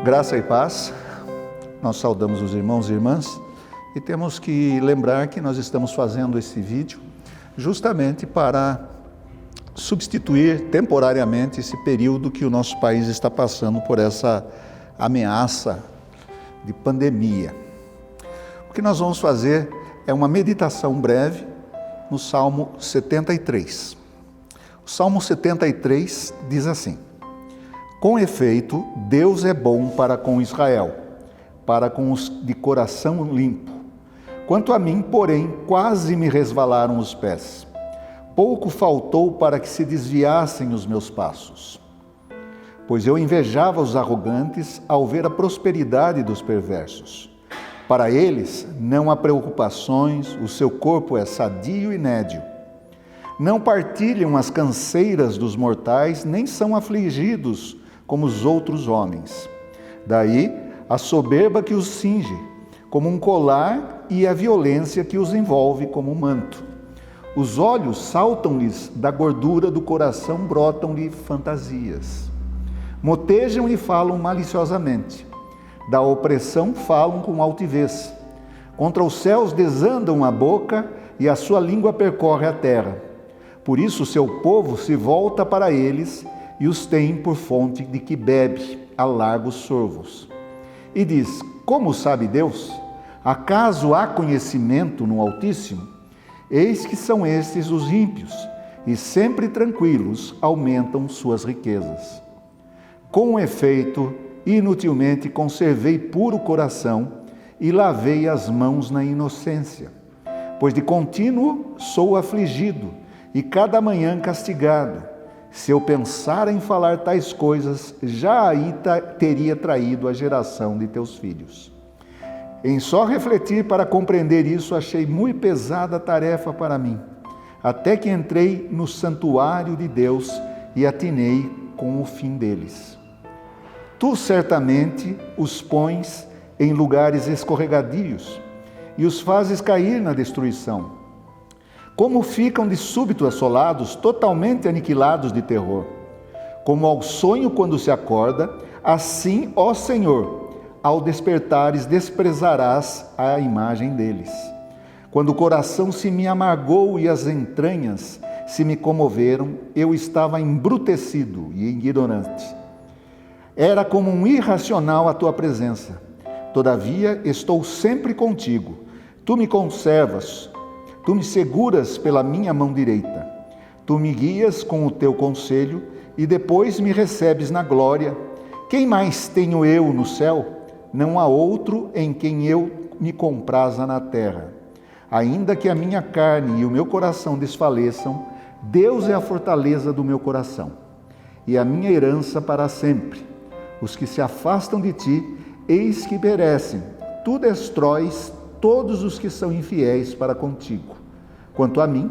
Graça e paz, nós saudamos os irmãos e irmãs e temos que lembrar que nós estamos fazendo esse vídeo justamente para substituir temporariamente esse período que o nosso país está passando por essa ameaça de pandemia. O que nós vamos fazer é uma meditação breve no Salmo 73. O Salmo 73 diz assim: com efeito, Deus é bom para com Israel, para com os de coração limpo. Quanto a mim, porém, quase me resvalaram os pés. Pouco faltou para que se desviassem os meus passos. Pois eu invejava os arrogantes ao ver a prosperidade dos perversos. Para eles não há preocupações, o seu corpo é sadio e nédio. Não partilham as canseiras dos mortais, nem são afligidos como os outros homens. Daí a soberba que os cinge, como um colar, e a violência que os envolve como um manto. Os olhos saltam-lhes da gordura do coração, brotam-lhe fantasias. Motejam e falam maliciosamente. Da opressão falam com altivez. Contra os céus desandam a boca e a sua língua percorre a terra. Por isso o seu povo se volta para eles e os tem por fonte de que bebe a largos sorvos. E diz: como sabe Deus? Acaso há conhecimento no Altíssimo? Eis que são estes os ímpios, e sempre tranquilos aumentam suas riquezas. Com efeito, inutilmente conservei puro coração e lavei as mãos na inocência. Pois de contínuo sou afligido e cada manhã castigado. Se eu pensar em falar tais coisas, já aí teria traído a geração de teus filhos. Em só refletir para compreender isso, achei muito pesada a tarefa para mim, até que entrei no santuário de Deus e atinei com o fim deles. Tu certamente os pões em lugares escorregadios e os fazes cair na destruição. Como ficam de súbito assolados, totalmente aniquilados de terror. Como ao sonho quando se acorda, assim, ó Senhor, ao despertares desprezarás a imagem deles. Quando o coração se me amargou e as entranhas se me comoveram, eu estava embrutecido e ignorante. Era como um irracional a tua presença. Todavia, estou sempre contigo. Tu me conservas, tu me seguras pela minha mão direita. Tu me guias com o teu conselho e depois me recebes na glória. Quem mais tenho eu no céu? Não há outro em quem eu me compraza na terra. Ainda que a minha carne e o meu coração desfaleçam, Deus é a fortaleza do meu coração e a minha herança para sempre. Os que se afastam de ti, eis que perecem. Tu destróis todos os que são infiéis para contigo. Quanto a mim,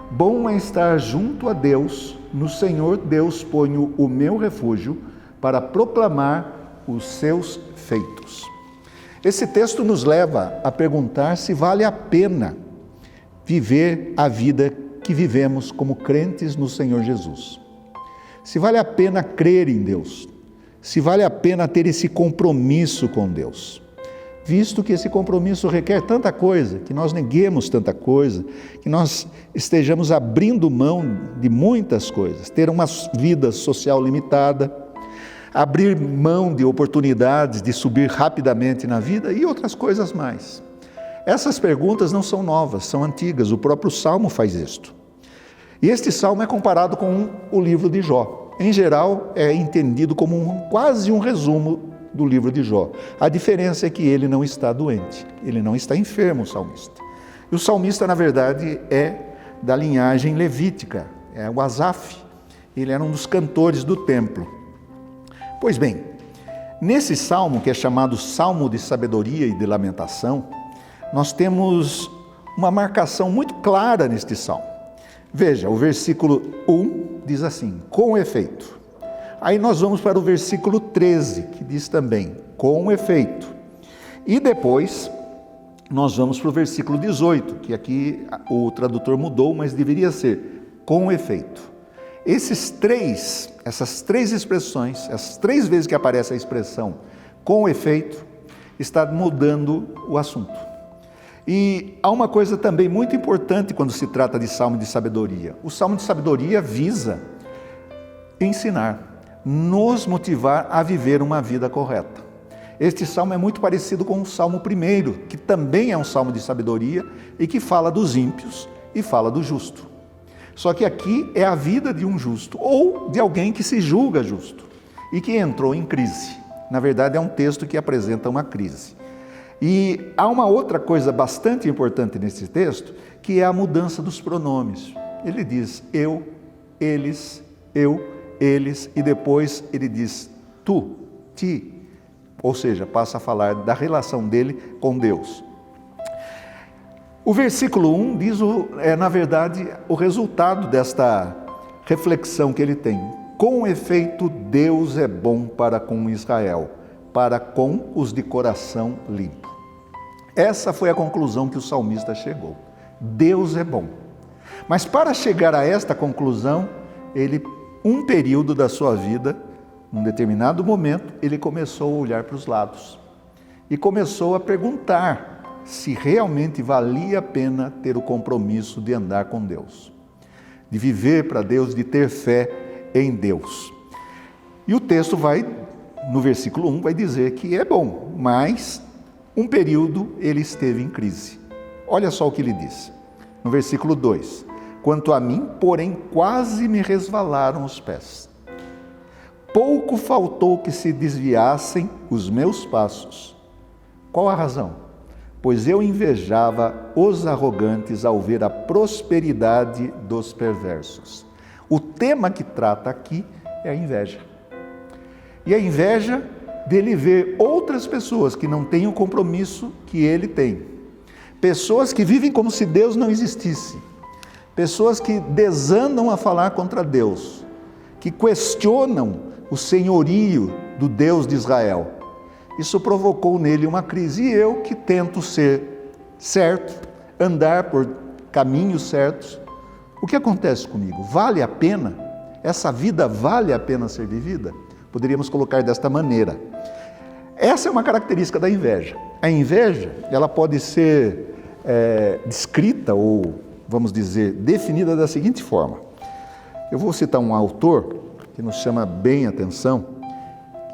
bom é estar junto a Deus. No Senhor Deus ponho o meu refúgio para proclamar os seus feitos. Esse texto nos leva a perguntar se vale a pena viver a vida que vivemos como crentes no Senhor Jesus. Se vale a pena crer em Deus. Se vale a pena ter esse compromisso com Deus. Visto que esse compromisso requer tanta coisa, que nós neguemos tanta coisa, que nós estejamos abrindo mão de muitas coisas, ter uma vida social limitada, abrir mão de oportunidades de subir rapidamente na vida e outras coisas mais. Essas perguntas não são novas, são antigas, o próprio Salmo faz isto. E este Salmo é comparado com o livro de Jó. Em geral, é entendido como quase um resumo do livro de Jó. A diferença é que ele não está doente, ele não está enfermo, o salmista. E o salmista, na verdade, é da linhagem levítica, é o Asaf. Ele era um dos cantores do templo. Pois bem, nesse salmo, que é chamado Salmo de Sabedoria e de Lamentação, nós temos uma marcação muito clara neste salmo. Veja, o versículo 1 diz assim: com efeito. Aí nós vamos para o versículo 13, que diz também, com efeito. E depois nós vamos para o versículo 18, que aqui o tradutor mudou, mas deveria ser com efeito. Essas três expressões, as 3 vezes que aparece a expressão Com efeito, está mudando o assunto. E há uma coisa também muito importante quando se trata de salmo de sabedoria. O salmo de sabedoria visa ensinar, nos motivar a viver uma vida correta. Este salmo é muito parecido com o Salmo 1, que também é um salmo de sabedoria e que fala dos ímpios e fala do justo. Só que aqui é a vida de um justo ou de alguém que se julga justo e que entrou em crise. Na verdade, é um texto que apresenta uma crise. E há uma outra coisa bastante importante nesse texto, que é a mudança dos pronomes. Ele diz eu, eles, e depois ele diz tu, ti. Ou seja, passa a falar da relação dele com Deus. O versículo 1 diz, na verdade, o resultado desta reflexão que ele tem. Com efeito, Deus é bom para com Israel, para com os de coração limpo. Essa foi a conclusão que o salmista chegou. Deus é bom. Mas para chegar a esta conclusão, um período da sua vida, num determinado momento, ele começou a olhar para os lados e começou a perguntar se realmente valia a pena ter o compromisso de andar com Deus, de viver para Deus, de ter fé em Deus. E o texto no versículo 1, vai dizer que é bom, mas um período ele esteve em crise. Olha só o que ele diz, no versículo 2: quanto a mim, porém, quase me resvalaram os pés. Pouco faltou que se desviassem os meus passos. Qual a razão? Pois eu invejava os arrogantes ao ver a prosperidade dos perversos. O tema que trata aqui é a inveja. E a inveja dele ver outras pessoas que não têm o compromisso que ele tem. Pessoas que vivem como se Deus não existisse. Pessoas que desandam a falar contra Deus. Que questionam o senhorio do Deus de Israel. Isso provocou nele uma crise. E eu que tento ser certo, andar por caminhos certos, o que acontece comigo? Vale a pena? Essa vida vale a pena ser vivida? Poderíamos colocar desta maneira. Essa é uma característica da inveja. A inveja, ela pode ser descrita ou, vamos dizer, definida da seguinte forma. Eu vou citar um autor que nos chama bem a atenção,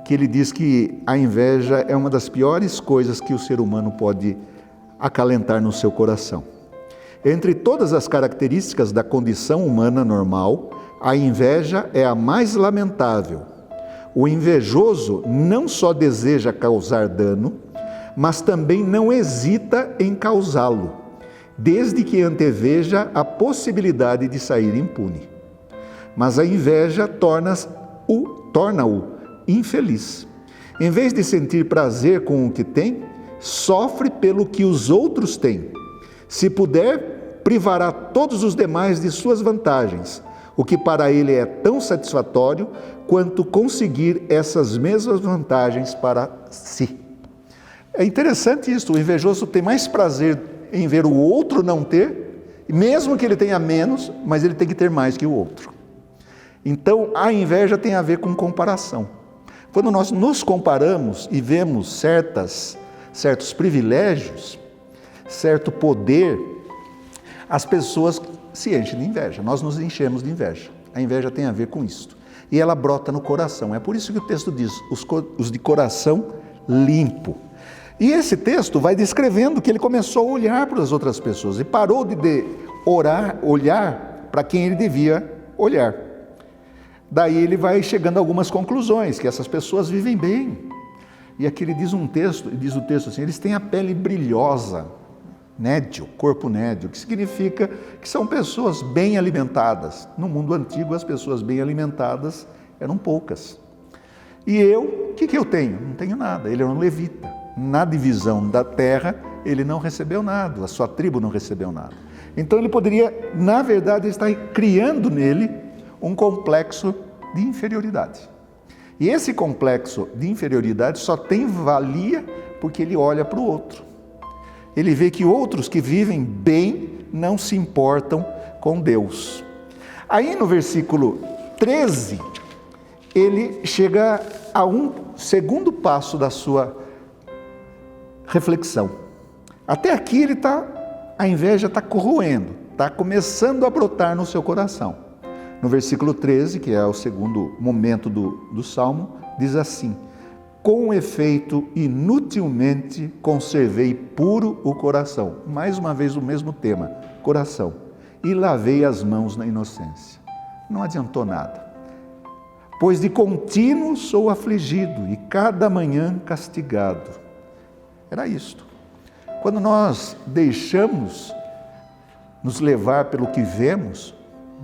que ele diz que a inveja é uma das piores coisas que o ser humano pode acalentar no seu coração. Entre todas as características da condição humana normal, a inveja é a mais lamentável. O invejoso não só deseja causar dano, mas também não hesita em causá-lo, desde que anteveja a possibilidade de sair impune. Mas a inveja torna-o infeliz. Em vez de sentir prazer com o que tem, sofre pelo que os outros têm. Se puder, privará todos os demais de suas vantagens, o que para ele é tão satisfatório quanto conseguir essas mesmas vantagens para si. É interessante isso, o invejoso tem mais prazer em ver o outro não ter, mesmo que ele tenha menos, mas ele tem que ter mais que o outro. Então, a inveja tem a ver com comparação. Quando nós nos comparamos e vemos certos privilégios, certo poder, as pessoas se enchem de inveja, nós nos enchemos de inveja. A inveja tem a ver com isso. E ela brota no coração. É por isso que o texto diz, os de coração limpo. E esse texto vai descrevendo que ele começou a olhar para as outras pessoas e parou de olhar para quem ele devia olhar. Daí ele vai chegando a algumas conclusões, que essas pessoas vivem bem. E aqui ele diz o texto assim, eles têm a pele brilhosa, nédio, corpo nédio, que significa que são pessoas bem alimentadas. No mundo antigo, as pessoas bem alimentadas eram poucas. E eu, o que eu tenho? Não tenho nada, ele é um levita. Na divisão da terra, ele não recebeu nada, a sua tribo não recebeu nada. Então ele poderia, na verdade, estar criando nele um complexo de inferioridade. E esse complexo de inferioridade só tem valia porque ele olha para o outro. Ele vê que outros que vivem bem não se importam com Deus. Aí no versículo 13, ele chega a um segundo passo da sua reflexão. Até aqui a inveja está corroendo, está começando a brotar no seu coração. No versículo 13, que é o segundo momento do Salmo, diz assim: com efeito, inutilmente conservei puro o coração. Mais uma vez o mesmo tema, coração. E lavei as mãos na inocência. Não adiantou nada. Pois de contínuo sou afligido e cada manhã castigado. Era isto. Quando nós deixamos nos levar pelo que vemos,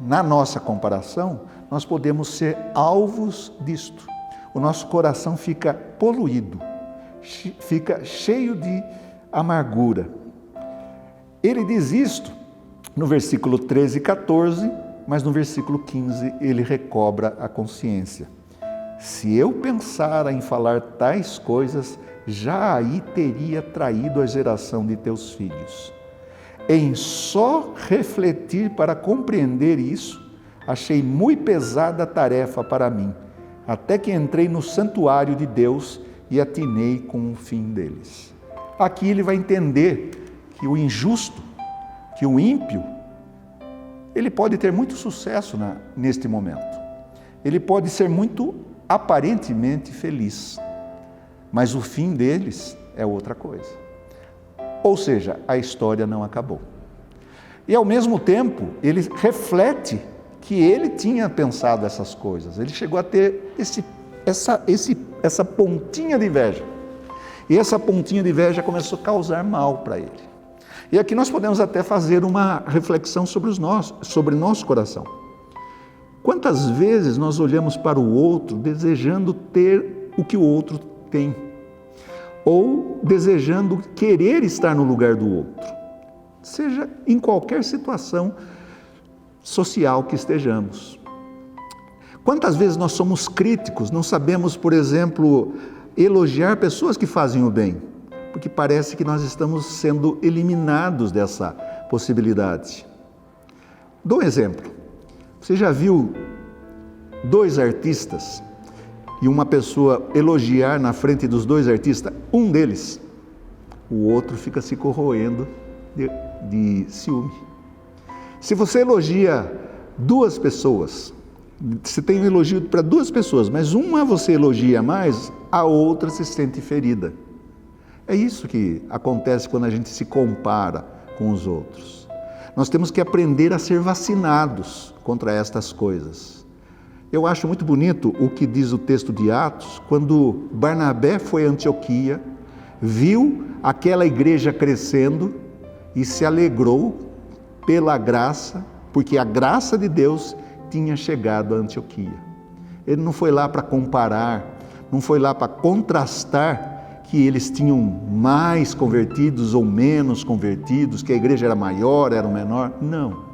na nossa comparação, nós podemos ser alvos disto. O nosso coração fica poluído, fica cheio de amargura. Ele diz isto no versículo 13 e 14, mas no versículo 15 ele recobra a consciência. Se eu pensara em falar tais coisas, já aí teria traído a geração de teus filhos. Em só refletir para compreender isso, achei muito pesada a tarefa para mim, até que entrei no santuário de Deus e atinei com o fim deles. Aqui ele vai entender que o injusto, que o ímpio, ele pode ter muito sucesso neste momento. Ele pode ser muito aparentemente feliz, mas o fim deles é outra coisa. Ou seja, a história não acabou. E ao mesmo tempo, ele reflete que ele tinha pensado essas coisas. Ele chegou a ter essa pontinha de inveja. E essa pontinha de inveja começou a causar mal para ele. E aqui nós podemos até fazer uma reflexão sobre nosso coração. Quantas vezes nós olhamos para o outro desejando ter o que o outro tem? Ou desejando querer estar no lugar do outro? Seja em qualquer situação social que estejamos. Quantas vezes nós somos críticos, não sabemos, por exemplo, elogiar pessoas que fazem o bem, porque parece que nós estamos sendo eliminados dessa possibilidade. Dou um exemplo. Você já viu dois artistas e uma pessoa elogiar na frente dos dois artistas, um deles, o outro fica se corroendo de ciúme. Se você elogia duas pessoas, você tem um elogio para duas pessoas, mas uma você elogia mais, a outra se sente ferida. É isso que acontece quando a gente se compara com os outros. Nós temos que aprender a ser vacinados contra estas coisas. Eu acho muito bonito o que diz o texto de Atos, quando Barnabé foi a Antioquia, viu aquela igreja crescendo e se alegrou pela graça, porque a graça de Deus tinha chegado a Antioquia. Ele não foi lá para comparar, não foi lá para contrastar que eles tinham mais convertidos ou menos convertidos, que a igreja era maior, era menor. Não.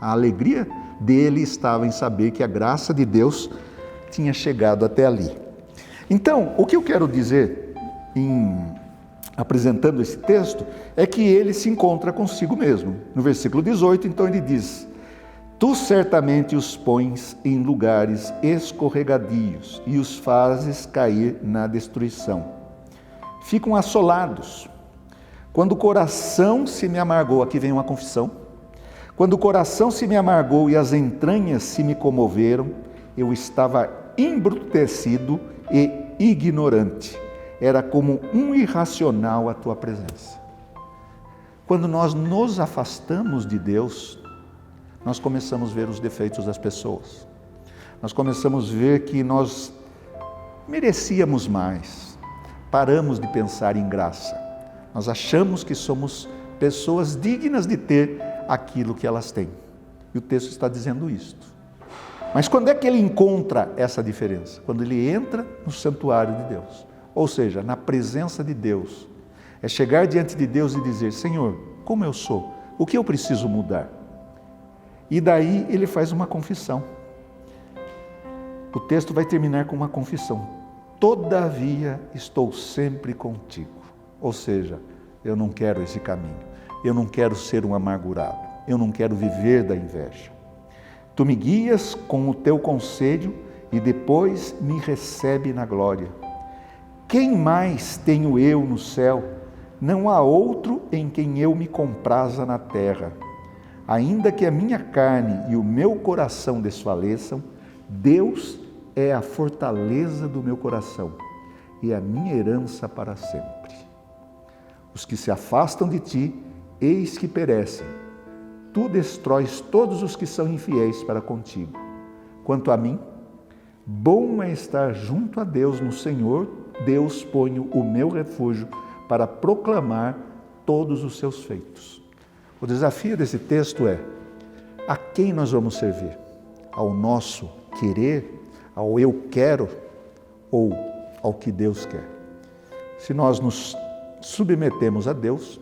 A alegria dele estava em saber que a graça de Deus tinha chegado até ali. Então, o que eu quero dizer apresentando esse texto é que ele se encontra consigo mesmo. No versículo 18, então ele diz: tu certamente os pões em lugares escorregadios e os fazes cair na destruição. Ficam assolados. Quando o coração se me amargou, aqui vem uma confissão, quando o coração se me amargou e as entranhas se me comoveram, eu estava embrutecido e ignorante. Era como um irracional à tua presença. Quando nós nos afastamos de Deus, nós começamos a ver os defeitos das pessoas. Nós começamos a ver que nós merecíamos mais. Paramos de pensar em graça. Nós achamos que somos pessoas dignas de ter aquilo que elas têm. E o texto está dizendo isto. Mas quando é que ele encontra essa diferença? Quando ele entra no santuário de Deus. Ou seja, na presença de Deus. É chegar diante de Deus e dizer: Senhor, como eu sou? O que eu preciso mudar? E daí ele faz uma confissão. O texto vai terminar com uma confissão. Todavia estou sempre contigo. Ou seja, eu não quero esse caminho. Eu não quero ser um amargurado. Eu não quero viver da inveja. Tu me guias com o teu conselho e depois me recebe na glória. Quem mais tenho eu no céu? Não há outro em quem eu me compraza na terra. Ainda que a minha carne e o meu coração desfaleçam, Deus é a fortaleza do meu coração e a minha herança para sempre. Os que se afastam de ti, eis que perecem. Tu destróis todos os que são infiéis para contigo. Quanto a mim, bom é estar junto a Deus. No Senhor Deus ponho o meu refúgio para proclamar todos os seus feitos. O desafio desse texto é: a quem nós vamos servir? Ao nosso querer, ao eu quero ou ao que Deus quer? Se nós nos submetemos a Deus,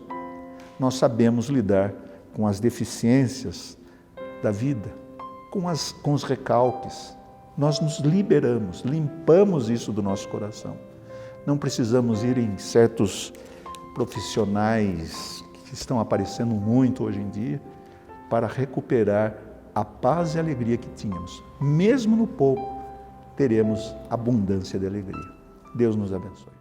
nós sabemos lidar com as deficiências da vida, com os recalques. Nós nos liberamos, limpamos isso do nosso coração. Não precisamos ir em certos profissionais que estão aparecendo muito hoje em dia para recuperar a paz e a alegria que tínhamos. Mesmo no pouco, teremos abundância de alegria. Deus nos abençoe.